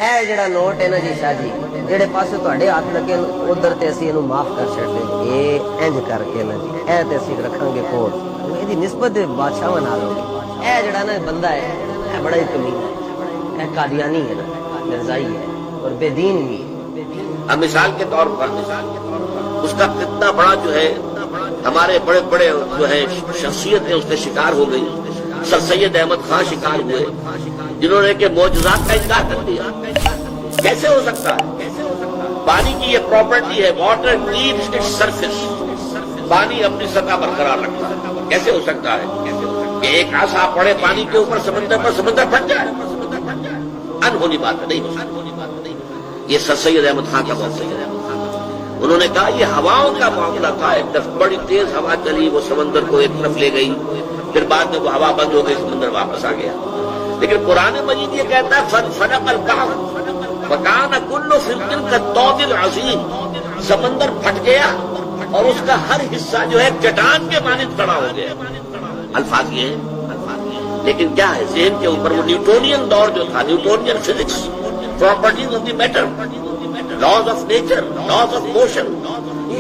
اے جڑا نوٹ ہے نا جی شاہ جی جڑے پاسے تواڈے ہاتھ لگے ادھر تے اسی اینو معاف کر چھڑتے اے انج کر کے نا جی اے تے اسی رکھاں گے کول ایدی نسبت بادشاہ نال ہوگی اے جڑا نا بندہ ہے اے بڑا ہی کمینہ ہے اے قادیانی ہے نا مرزائی ہے اور بے دین بھی ہے۔ اب مثال کے طور پر اس کا کتنا بڑا جو ہے ہمارے بڑے بڑے جو ہے شخصیتیں اس کے شکار ہو گئی۔ سر سید احمد خان شکار ہوئے جنہوں نے کہ معجزات کا انکار کر دیا۔ کیسے ہو سکتا ہے؟ پانی کی یہ پراپرٹی ہے، واٹر کیپس اٹس سرفیس، پانی اپنی سطح برقرار رکھتا ہے۔ کیسے ہو سکتا ہے کہ ایک عصا پڑے پانی کے اوپر سمندر پر، سمندر پھٹ جائے؟ انہونی بات ہے، نہیں ہو سکتی۔ یہ سر سید احمد خان کا موقع ہے۔ انہوں نے کہا یہ ہواؤں کا معاملہ تھا، ایک طرف بڑی تیز ہوا چلی، وہ سمندر کو ایک طرف لے گئی، پھر بعد میں وہ ہوا بند ہو گئی، سمندر واپس آ گیا۔ لیکن قرآن مجید یہ کہتا ہے فَانْفَلَقَ الْبَحْرُ وَكَانَ كُلُّ فِرْقٍ كَالطَّوْدِ الْعَظِيمِ، سمندر پھٹ گیا اور اس کا ہر حصہ جو ہے چٹان کے مانند کھڑا ہو گیا۔ الفاظ یہ ہے، لیکن کیا ہے ذہن کے اوپر وہ نیوٹونین دور جو تھا، Newtonian physics, properties of the matter, laws of nature, laws of motion,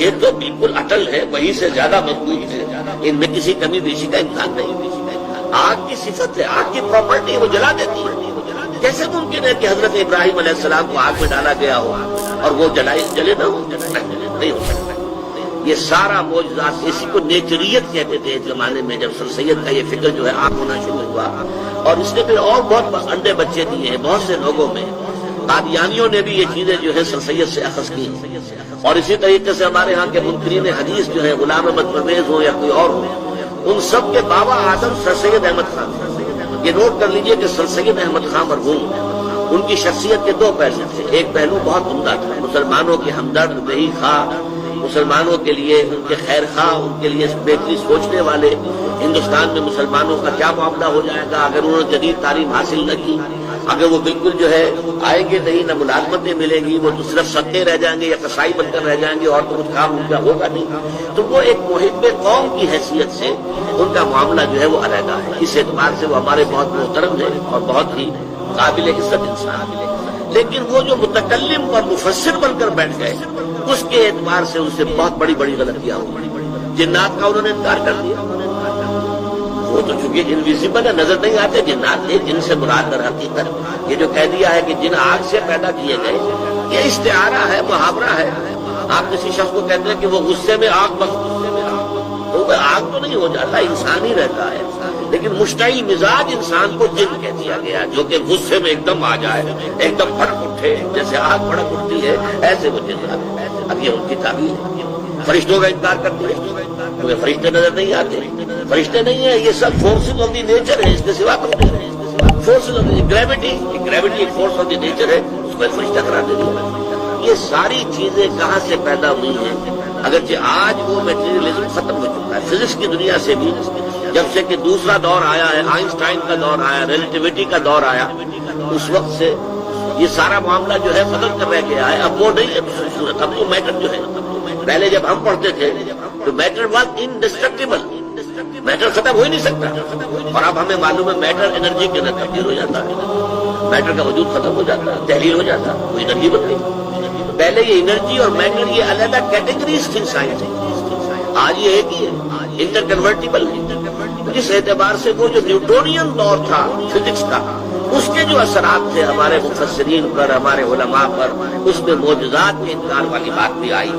یہ تو بالکل اٹل ہے، وہی سے زیادہ مضبوط ہے، ان میں کسی کمی بیشی کا امکان نہیں۔ آگ کی صفت ہے، آگ کی پراپرٹی وہ جلا دیتی ہے۔ کیسے ممکن ہے کہ حضرت ابراہیم علیہ السلام کو آگ میں ڈالا گیا ہو اور وہ جلے نہ ہو؟ نہیں ہو سکتا۔ یہ سارا معجزات، اسی کو نیچریت کہتے تھے اس زمانے میں، جب سر سید کا یہ فکر جو ہے عام ہونا شروع ہوا، اور اس نے پھر اور بہت انڈے بچے دیے ہیں بہت سے لوگوں میں۔ قادیانیوں نے بھی یہ چیزیں جو ہے سر سید سے اخذ کی، اور اسی طریقے سے ہمارے ہاں کے منکرین حدیث جو ہے غلام احمد پرویز ہو یا کوئی اور ہو، ان سب کے بابا اعظم سر سید احمد خان۔ یہ نوٹ کر لیجئے کہ سر سید احمد خان مرحوم، ان کی شخصیت کے دو پہلو تھے۔ ایک پہلو بہت عمدہ تھا، مسلمانوں کے ہمدرد، بہی خواہ، مسلمانوں کے لیے ان کے خیر خواہ، ان کے لیے بہتری سوچنے والے۔ ہندوستان میں مسلمانوں کا کیا معاملہ ہو جائے گا اگر انہوں نے جدید تعلیم حاصل نہ کی، اگر وہ بالکل جو ہے آئیں گے نہیں، نہ ملازمتیں ملیں گی، وہ تو صرف ستے رہ جائیں گے یا قصائی بن کر رہ جائیں گے، اور تو کچھ کام ان کا ہوگا نہیں۔ تو وہ ایک محب قوم کی حیثیت سے ان کا معاملہ جو ہے وہ علیحدہ ہے۔ اس اعتبار سے وہ ہمارے بہت محترم ہے اور بہت ہی قابل عزت انسان ہے۔ لیکن وہ جو متکلم اور مفسر بن کر بیٹھ گئے، اس کے اعتبار سے ان سے بہت بڑی بڑی غلطیاں ہوئی۔ جنات کا انہوں نے انکار کر دیا۔ وہ تو چونکہ انویزیبل ہے، نظر نہیں آتے جنات، ایک جن سے مراد در حقیقت یہ جو کہہ دیا ہے کہ جن آگ سے پیدا کیے گئے، یہ استعارہ ہے، محاورہ ہے۔ آپ کسی شخص کو کہتے ہیں کہ وہ غصے میں آگ بن، تو وہ آگ تو نہیں ہو جاتا، انسان ہی رہتا ہے۔ لیکن مشتعل مزاج انسان کو جن کہہ دیا گیا، جو کہ غصے میں ایک دم آ جائے، ایک دم بھڑک اٹھے، جیسے آگ بھڑک اٹھتی ہے ایسے وہ جن آتے ہیں۔ اب یہ ان کی تعبیر ہے۔ فرشتوں کا انکار کرتے ہیں کیونکہ فرشتے نظر نہیں آتے، فرشتے نہیں ہیں، یہ سب فورسز آف دی نیچر ہے، اس کے سوا کچھ نہیں ہے۔ فورسز آف دی گریوٹی ایک فورس آف دی نیچر ہے، اس کو فرشتہ قرار دے دیا۔ یہ ساری چیزیں کہاں سے پیدا ہوئی ہیں؟ اگرچہ آج وہ میٹیریلزم ختم ہو چکا ہے فزکس کی دنیا سے بھی، جب سے کہ دوسرا دور آیا ہے، آئنسٹائن کا دور آیا، ریلیٹیوٹی کا دور آیا، اس وقت سے یہ سارا معاملہ جو ہے بدل کر رہ گیا ہے۔ اب وہ نہیں ہے صورت، اب وہ میٹر جو ہے، پہلے جب ہم پڑھتے تھے تو میٹر واز انڈسٹرکٹیبل، میٹر ختم ہو ہی نہیں سکتا، اور اب ہمیں معلوم ہے میٹر انرجی کے اندر تبدیل ہو جاتا ہے، میٹر کا وجود ختم ہو جاتا ہے، تحلیل ہو جاتا ہے، وہ انرجی بن گئی۔ پہلے یہ انرجی اور میٹر یہ علیحدہ کیٹیگریز تھی سائنس میں، آج یہ ایک ہی ہے، انٹر کنورٹیبل ہے۔ جس اعتبار سے وہ جو نیوٹونین دور تھا فزکس کا، اس کے جو اثرات تھے ہمارے مفسرین پر، ہمارے علماء پر، اس میں معجزات کے انکار والی بات بھی آئی۔